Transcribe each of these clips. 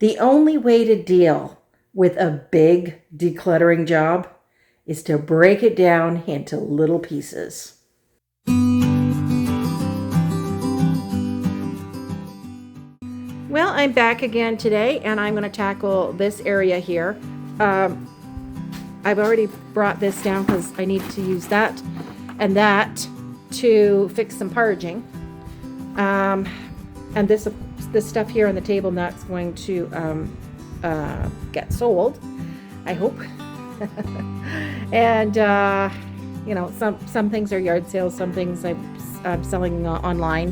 The only way to deal with a big decluttering job is to break it down into little pieces. Well, I'm back again today, and I'm going to tackle this area here. I've already brought this down because I need to use that and that to fix some parging. And this stuff here on the table that's going to get sold, I hope. And you know, some things are yard sales, some things I'm selling online.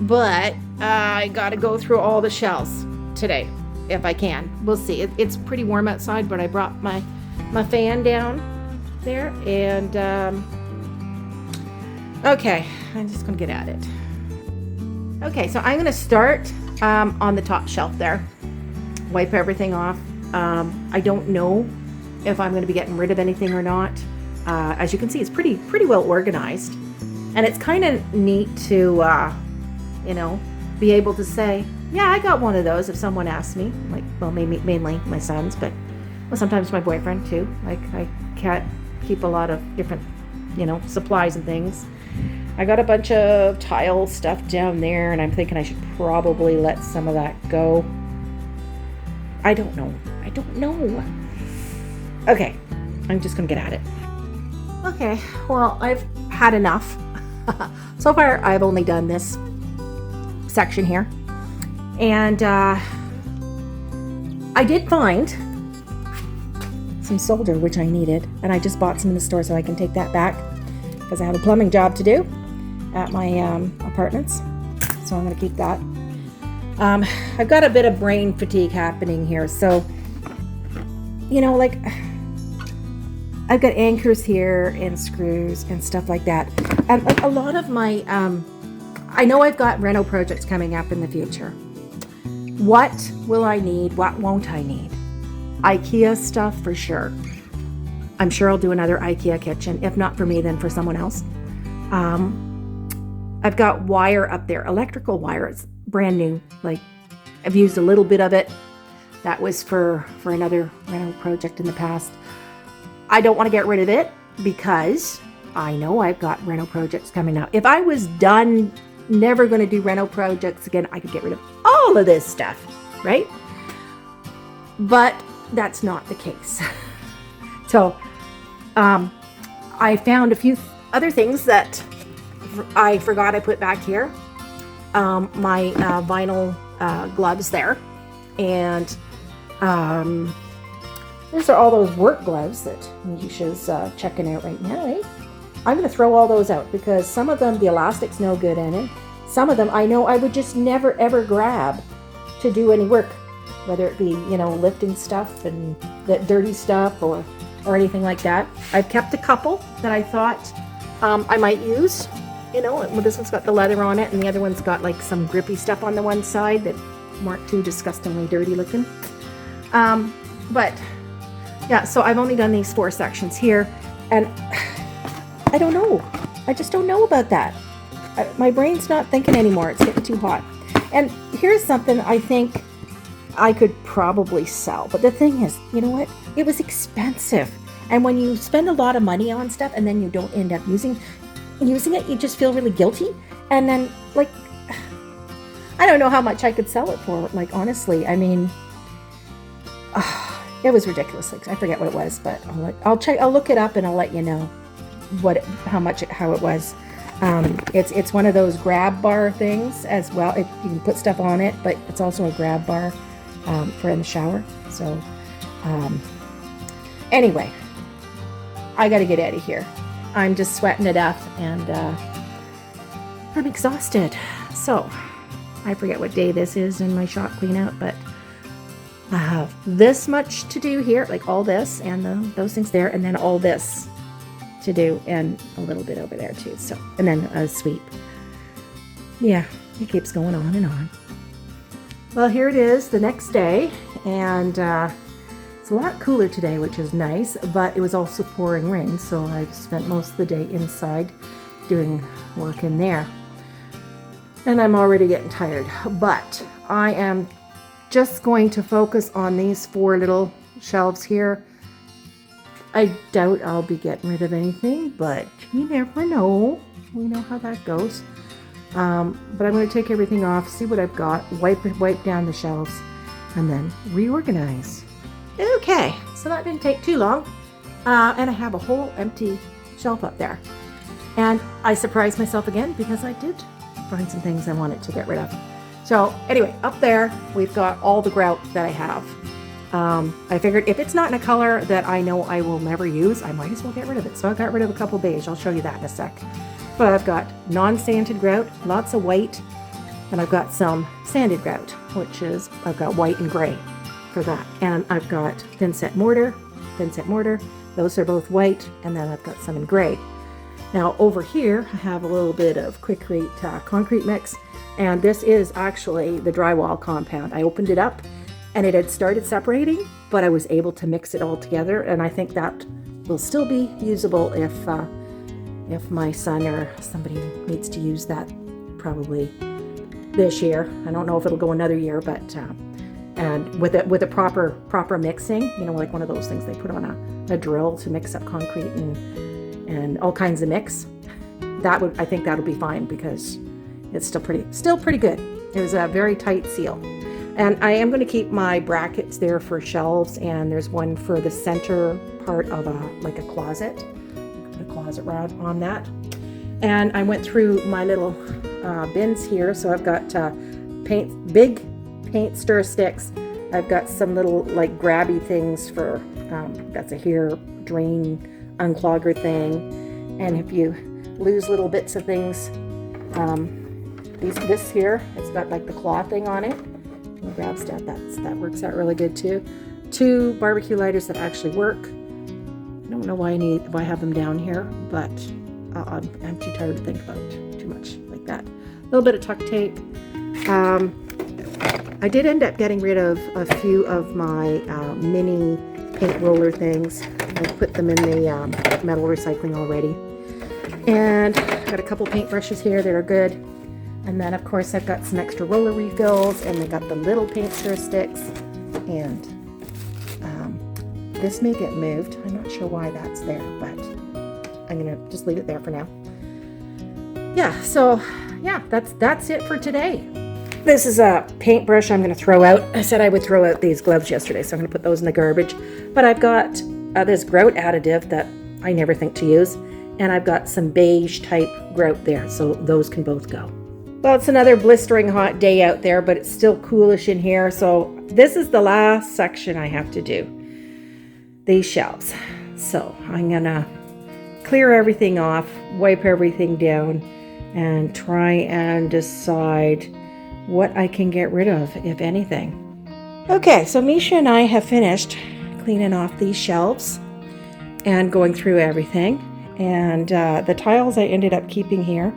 But I gotta go through all the shelves today if I can. We'll see. It's pretty warm outside, but I brought my fan down there, and okay, I'm just gonna get at it. Okay, so I'm gonna start on the top shelf there. Wipe everything off. I don't know if I'm gonna be getting rid of anything or not. As you can see, it's pretty well organized, and it's kind of neat to you know, be able to say, yeah, I got one of those if someone asks me. Like, well, mainly my sons, but well, sometimes my boyfriend too. Like, I can't keep a lot of different, you know, supplies and things. I got a bunch of tile stuff down there, and I'm thinking I should probably let some of that go. I don't know. Okay, I'm just gonna get at it. Okay, well, I've had enough. So far, I've only done this section here, and I did find some solder which I needed, and I just bought some in the store so I can take that back because I have a plumbing job to do at my apartments, so I'm going to keep that. I've got a bit of brain fatigue happening here, so you know, like, I've got anchors here and screws and stuff like that, and like a lot of my I know I've got reno projects coming up in the future. What will I need? What won't I need? IKEA stuff for sure. I'm sure I'll do another IKEA kitchen. If not for me, then for someone else. I've got wire up there, electrical wire. It's brand new. Like, I've used a little bit of it. That was for another reno project in the past. I don't want to get rid of it because I know I've got reno projects coming up. If I was done, never going to do reno projects again, I could get rid of all of this stuff, right? But that's not the case. So I found a few other things that I forgot I put back here. My vinyl gloves there, and these are all those work gloves that Nisha's checking out right now, eh? I'm going to throw all those out because some of them, the elastic's no good in it. Some of them I know I would just never ever grab to do any work, whether it be, you know, lifting stuff and that dirty stuff or anything like that. I've kept a couple that I thought I might use. You know, this one's got the leather on it, and the other one's got like some grippy stuff on the one side that weren't too disgustingly dirty looking. But yeah, so I've only done these 4 sections here, and I don't know. I just don't know about that. My brain's not thinking anymore. It's getting too hot. And here's something I think I could probably sell. But the thing is, you know what? It was expensive. And when you spend a lot of money on stuff and then you don't end up using it, you just feel really guilty. And then, like, I don't know how much I could sell it for. Like, honestly, I mean, it was ridiculous. Like, I forget what it was, but I'll look it up and I'll let you know how it was. It's one of those grab bar things as well. You can put stuff on it, but it's also a grab bar for in the shower. So anyway, I got to get out of here. I'm just sweating to death, and I'm exhausted. So I forget what day this is in my shop clean out, but I have this much to do here, like all this and those things there, and then all this to do, and a little bit over there too. So, and then a sweep. Yeah, it keeps going on and on. Well, here it is the next day, and it's a lot cooler today, which is nice, but it was also pouring rain, so I spent most of the day inside doing work in there. And I'm already getting tired, but I am just going to focus on these 4 little shelves here. I doubt I'll be getting rid of anything, but you never know. We know how that goes. But I'm going to take everything off, see what I've got, wipe down the shelves, and then reorganize. Okay, so that didn't take too long. And I have a whole empty shelf up there. And I surprised myself again because I did find some things I wanted to get rid of. So anyway, up there, we've got all the grout that I have. I figured if it's not in a color that I know I will never use, I might as well get rid of it. So I got rid of a couple beige. I'll show you that in a sec. But I've got non-sanded grout, lots of white, and I've got some sanded grout, which is, I've got white and gray for that. And I've got thin set mortar. Those are both white, and then I've got some in gray. Now over here, I have a little bit of Quikrete concrete mix, and this is actually the drywall compound. I opened it up, and it had started separating, but I was able to mix it all together, and I think that will still be usable if my son or somebody needs to use that probably this year. I don't know if it'll go another year, but and with a proper mixing, you know, like one of those things they put on a drill to mix up concrete and all kinds of mix. I think that'll be fine because it's still pretty good. It was a very tight seal. And I am going to keep my brackets there for shelves, and there's one for the center part of like a closet. Put a closet rod on that. And I went through my little bins here. So I've got big paint stir sticks. I've got some little like grabby things for that's a hair drain unclogger thing. And if you lose little bits of things, this here, it's got like the claw thing on it. Grab stuff, that works out really good too. 2 barbecue lighters that actually work. I don't know why I have them down here, but I'm too tired to think about too much like that. A little bit of tuck tape. I did end up getting rid of a few of my mini paint roller things. I put them in the metal recycling already. And I've got a couple paint brushes here that are good. And then, of course, I've got some extra roller refills, and I got the little paint stir sticks. And this may get moved. I'm not sure why that's there, but I'm going to just leave it there for now. Yeah, so, yeah, that's it for today. This is a paintbrush I'm going to throw out. I said I would throw out these gloves yesterday, so I'm going to put those in the garbage. But I've got this grout additive that I never think to use, and I've got some beige type grout there, so those can both go. Well, it's another blistering hot day out there, but it's still coolish in here. So this is the last section I have to do. These shelves. So I'm gonna clear everything off, wipe everything down, and try and decide what I can get rid of, if anything. Okay, so Misha and I have finished cleaning off these shelves and going through everything. And the tiles I ended up keeping here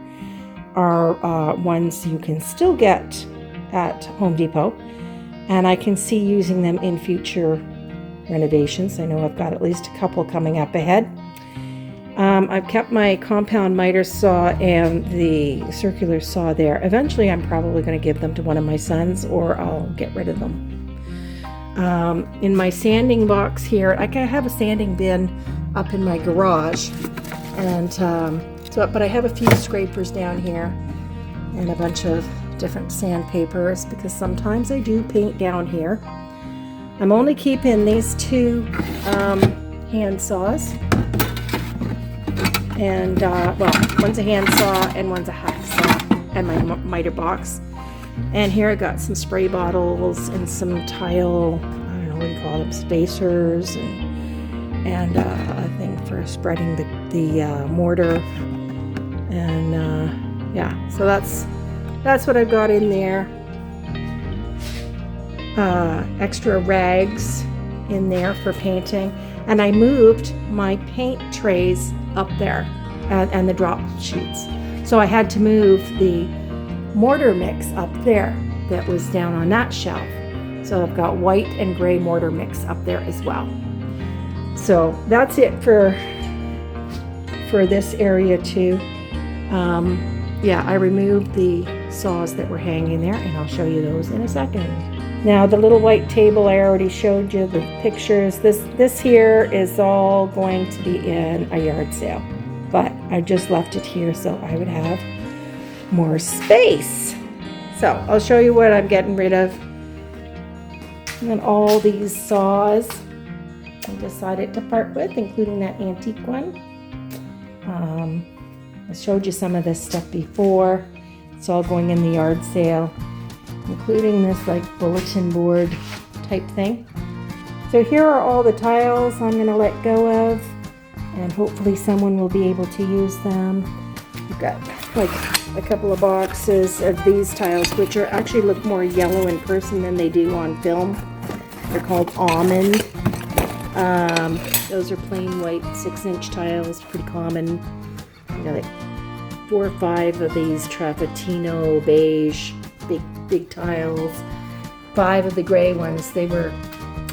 are ones you can still get at Home Depot, and I can see using them in future renovations. I know I've got at least a couple coming up ahead. I've kept my compound miter saw and the circular saw there. Eventually I'm probably going to give them to one of my sons, or I'll get rid of them. In my sanding box here, I have a sanding bin up in my garage, and but I have a few scrapers down here and a bunch of different sandpapers because sometimes I do paint down here. I'm only keeping these 2 hand saws, and well, one's a hand saw and one's a hacksaw, and my miter box. And here I got some spray bottles and some tile, I don't know what you call them, spacers, and a thing for spreading the mortar. And yeah, so that's what I've got in there. Extra rags in there for painting, and I moved my paint trays up there and the drop sheets, so I had to move the mortar mix up there that was down on that shelf. So I've got white and gray mortar mix up there as well. So that's it for this area too. Yeah, I removed the saws that were hanging there, and I'll show you those in a second. Now the little white table, I already showed you the pictures. This here is all going to be in a yard sale, but I just left it here so I would have more space. So I'll show you what I'm getting rid of. And then all these saws I decided to part with, including that antique one. I showed you some of this stuff before. It's all going in the yard sale, including this like bulletin board type thing. So here are all the tiles I'm going to let go of, and hopefully someone will be able to use them. We've got like a couple of boxes of these tiles, which are actually look more yellow in person than they do on film. They're called almond. Those are plain white 6-inch tiles, pretty common. You know, like 4 or 5 of these Travertino beige, big tiles. 5 of the gray ones, they were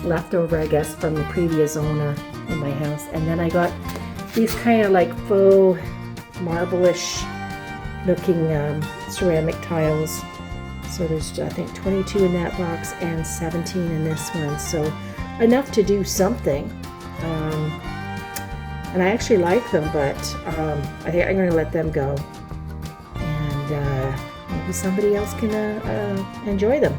leftover, I guess, from the previous owner in my house. And then I got these kind of like faux marble-ish looking ceramic tiles. So there's, I think, 22 in that box and 17 in this one. So enough to do something. And I actually like them, but I think I'm going to let them go. And maybe somebody else can enjoy them.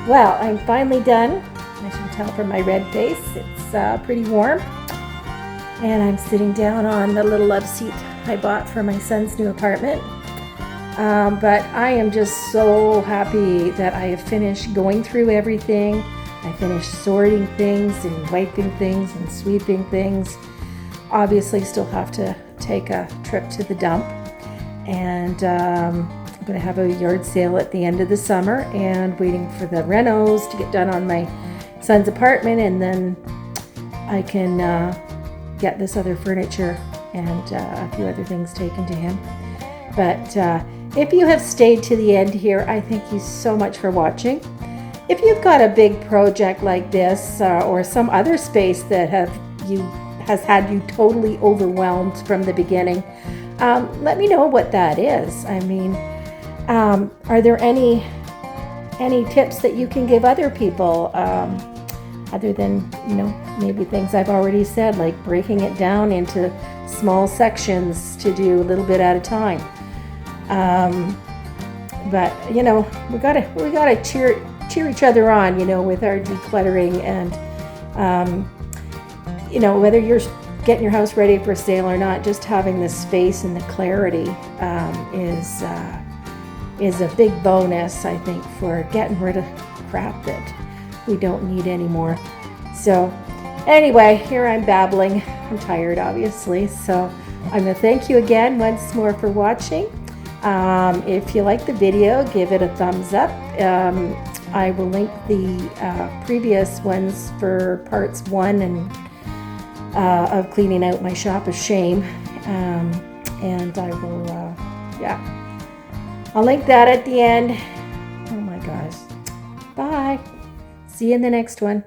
Well, I'm finally done. As you can tell from my red face, it's pretty warm. And I'm sitting down on the little love seat I bought for my son's new apartment. But I am just so happy that I have finished going through everything. I finished sorting things and wiping things and sweeping things. Obviously still have to take a trip to the dump. And I'm going to have a yard sale at the end of the summer and waiting for the renos to get done on my son's apartment, and then I can get this other furniture and a few other things taken to him. But if you have stayed to the end here, I thank you so much for watching. If you've got a big project like this or some other space that has had you totally overwhelmed from the beginning, let me know what that is. I mean, are there any tips that you can give other people other than, maybe things I've already said, like breaking it down into small sections to do a little bit at a time. But we gotta cheer each other on, with our decluttering, and whether you're getting your house ready for sale or not, just having the space and the clarity is a big bonus, I think, for getting rid of crap that we don't need anymore. So anyway, here I'm babbling. I'm tired, obviously, so I'm going to thank you again once more for watching. If you like the video, give it a thumbs up. I will link the previous ones for parts 1 and of cleaning out my shop of shame, and I will I'll link that at the end. Oh my gosh. Bye. See you in the next one.